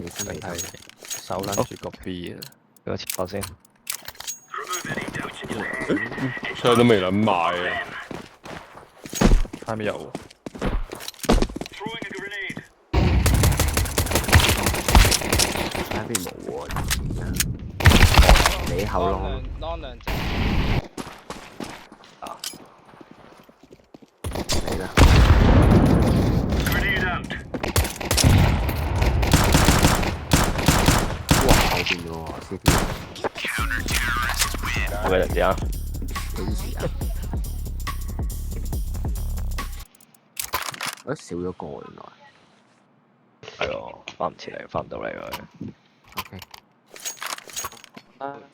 定係手撚住個 B 啊？俾個切我先。槍都未諗買啊！下面有喺邊冇喎，你後浪攞兩隻，你啦，哇後邊嘅喎 CT，係咪人哋啊？幾時啊？少咗個原來。係喎，翻唔切嚟，翻唔到嚟佢。OK，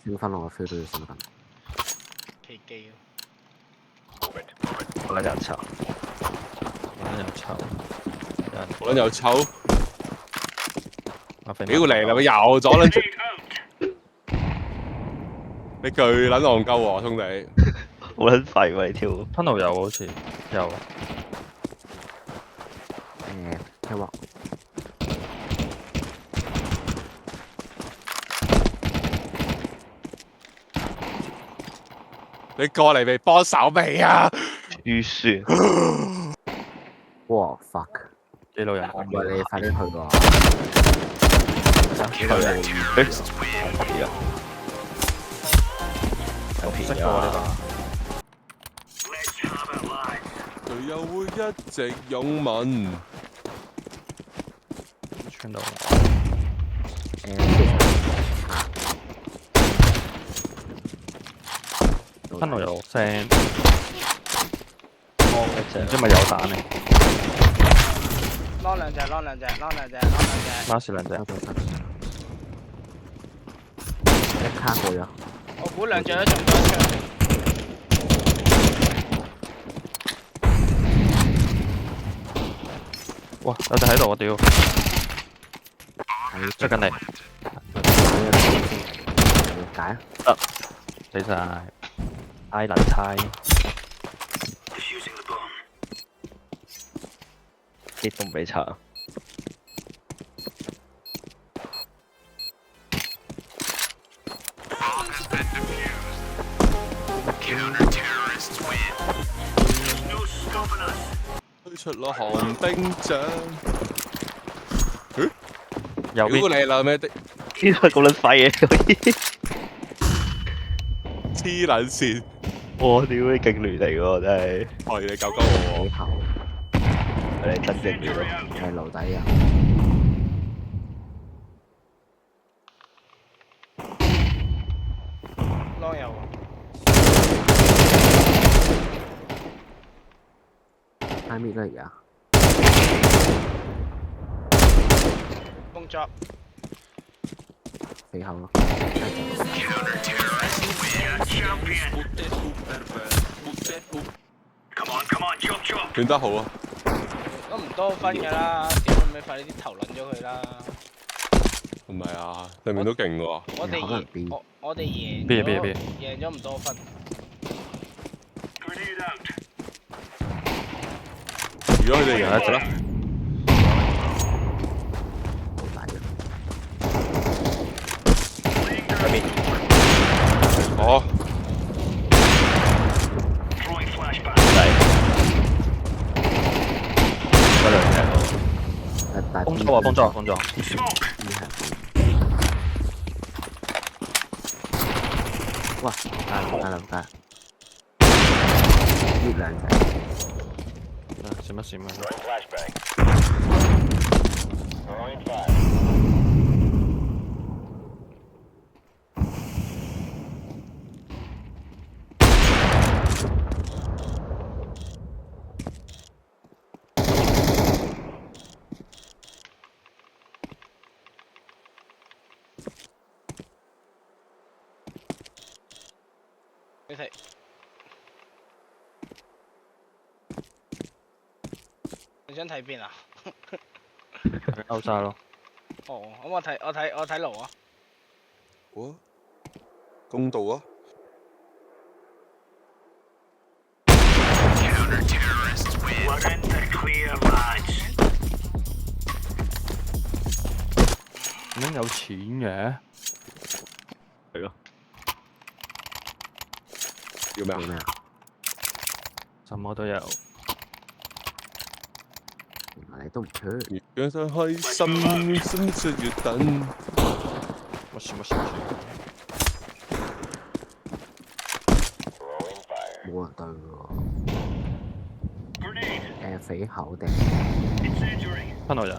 升分我 feel 到要升分。奇機我撚人插，有抽，我撚又抽，阿肥屌嚟啦！又左撚出，你巨撚戇鳩喎，兄弟！好撚廢喎你跳。tunnel 有好似有，聽話。你過嚟未幫手未啊？預算。哇 fuck！幾路人？喂，你快啲去喎！幾個人？有片識過呢佢又會一直擁吻。個穿到。tunnel 有聲，唔知咪有彈呢？攞兩隻，攞兩隻，攞兩隻，攞兩隻。last 兩隻。一卡過咗。我估兩隻都中咗一槍。哇！有隻喺度，我屌！追緊你，解啊！得，死晒。太難猜。啲都唔俾查。推出咗寒冰掌。右邊屌你啦咩的？呢個咁撚廢嘅，黐撚線！我屌你勁亂嚟喎真係。係你救鳩我幾後你真正亂。係樓底啊！攞油。喺面都係啊！工作。死後咯。斷得好啊！都唔多分㗎啦，屌你咪快啲投撚咗佢啦！唔係啊，對面都勁喎。我哋可能邊我哋贏邊咗，贏咗唔多分。如果佢哋贏一隻啦，好大嘅。哦，嗰兩隻。但封咗啊！封咗啊！封咗。哇！加兩加，呢兩隻。閃一閃啊！你睇。你想睇邊啊？勾晒咯。哦，咁我睇路啊。好啊，公道啊！咁樣有錢嘅，係咯，要咩啊？做咩啊？什麼都有。原來你都唔缺。越養得開心，心就越等。乜事乜事乜事。冇人對喎。肥口定吞落有。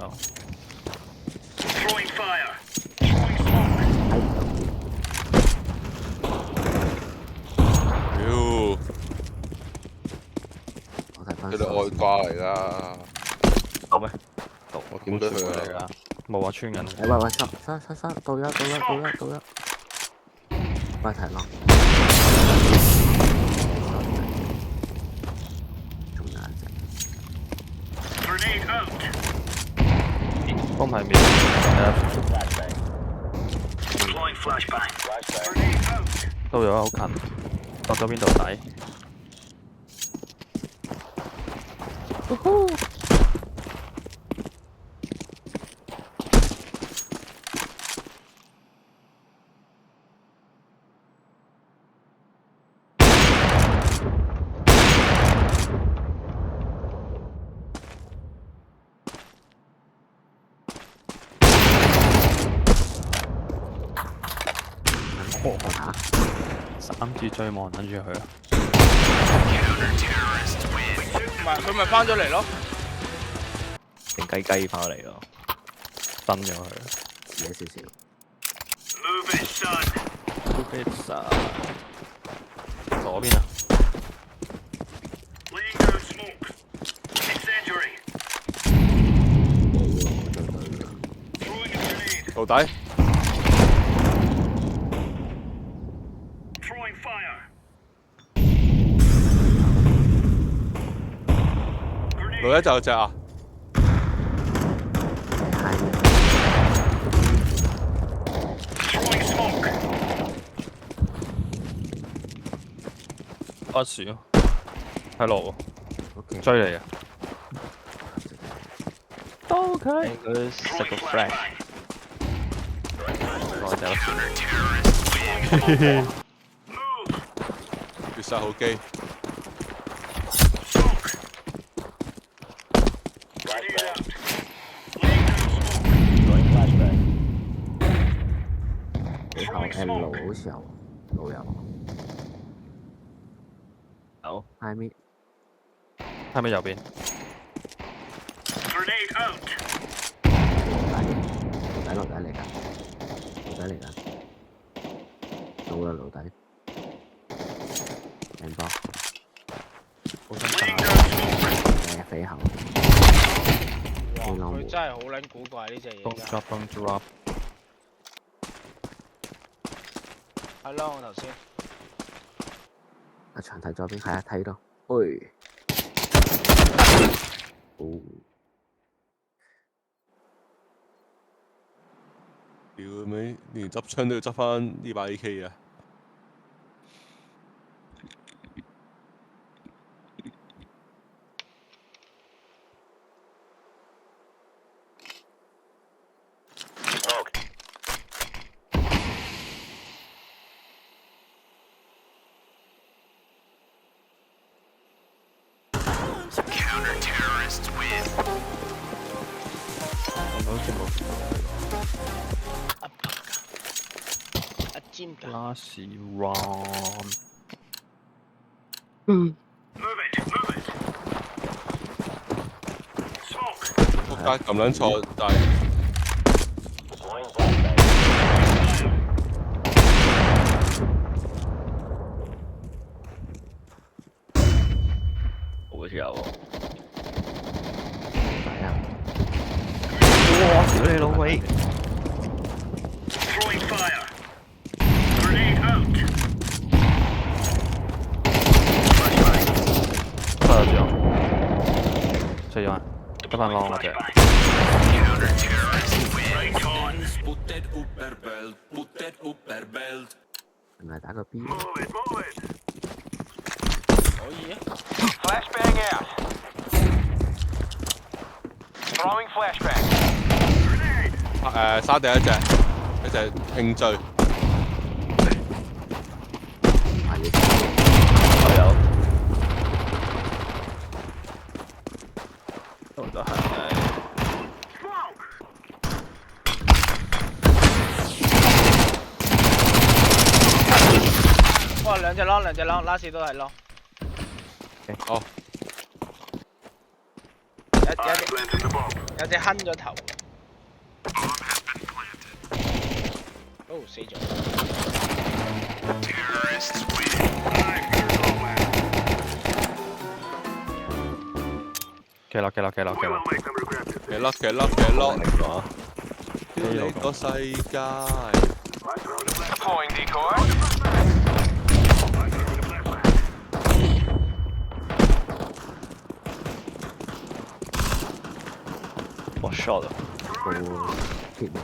屌，我睇翻。佢哋外掛嚟㗎。有咩？我點對佢嚟啊？㗎，冇話穿人。喂，收，到一，快提咯。仲有一隻。幫牌面。都有好近，落咗邊度底？嚇3字追望等住佢啊！唔係佢咪翻咗嚟咯？靜雞雞翻嚟咯，分咗佢。遲咗少少。左邊啊！到底老一就有隻啊！阿樹喺路 OK。追你啊！都 OK。應該食個 flag。我走。絕殺好機。肥口 L 好似有，路有。有。下面。係咪右邊？路底嚟㗎，到啦路底，靚波，好想打。肥口，哇！佢真係好撚古怪呢隻嘢。Don't drop, don't drop。係咯，我頭先。阿長睇左邊，係啊睇到，喂，哦。屌尾，連執槍都要執翻呢把 AK 啊！好似冇。阿尖㗎。Last round。仆街撳撚錯，但係好似有喎。係啊，哇！屌你老味！出咗，得翻浪嗰隻。係咪打個 B？可以啊。Flashbang out. Throwing flashbang. Grenade. 沙地一隻興醉，係要都有。都係。哇，兩隻窿，last 都係窿。好。有隻哼咗頭。哦，死咗。騎落。騎落，跳呢個世界。哇 shot 啊！個鐵網。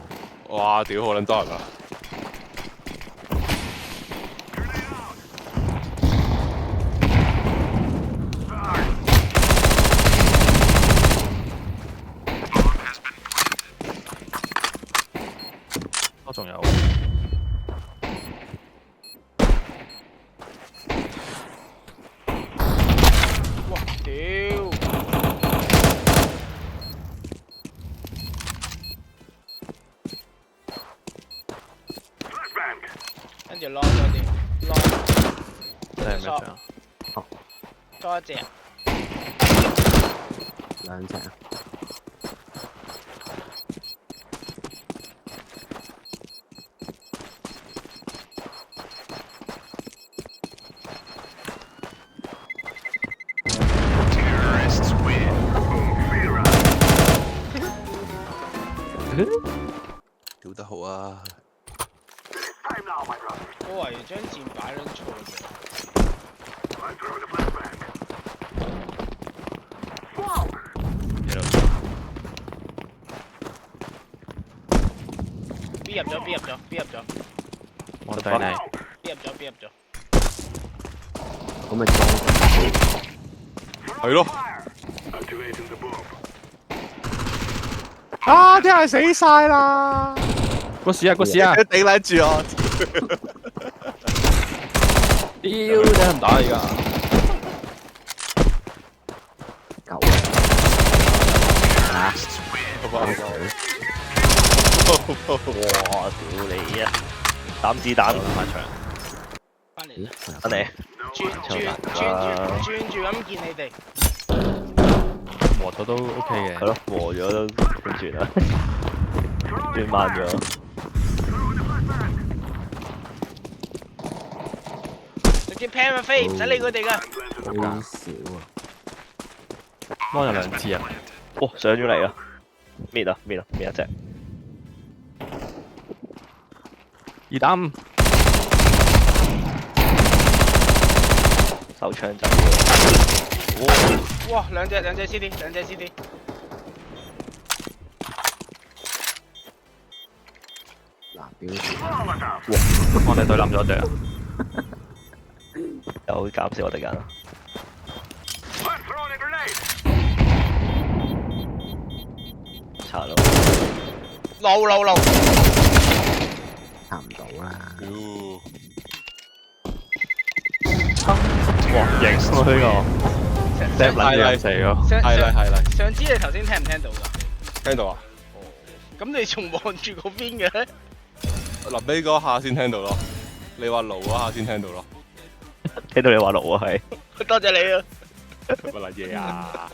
哇！屌，好撚多人啊！我仲有。哇！屌！跟住攞多啲，真係咩獎？多一隻。兩隻啊！屌得好啊！我懷疑將箭擺撚錯咗。B 入咗。我哋你。 B 入咗。咁咪裝係咯。啊！啲人死晒啦！個屎啊！頂撚住我！屌，你唔打而家。夠啊！哇！屌你啊！膽子彈埋牆，翻嚟啦，翻嚟。轉住咁見你哋。和咗都 OK 嘅。係咯，和咗都點轉啊？轉慢咗。直接 pan 咪飛，唔使理佢哋噶。好少啊！幫有兩支啊！哇！上咗嚟啊！搣一隻。二膽。手槍走。哇！兩隻 CD。嗱，表我哋對冧咗隻啊！有減少我哋人。查咯。路。插唔到啦。哇，型喎呢個。Step 撚住死咯。係。想知你頭先聽唔聽到㗎？聽到啊！咁你仲望住嗰邊嘅？臨尾嗰下先聽到咯。你話爐嗰下先聽到咯。聽到你話爐啊，係。多謝你啊！乜撚嘢啊？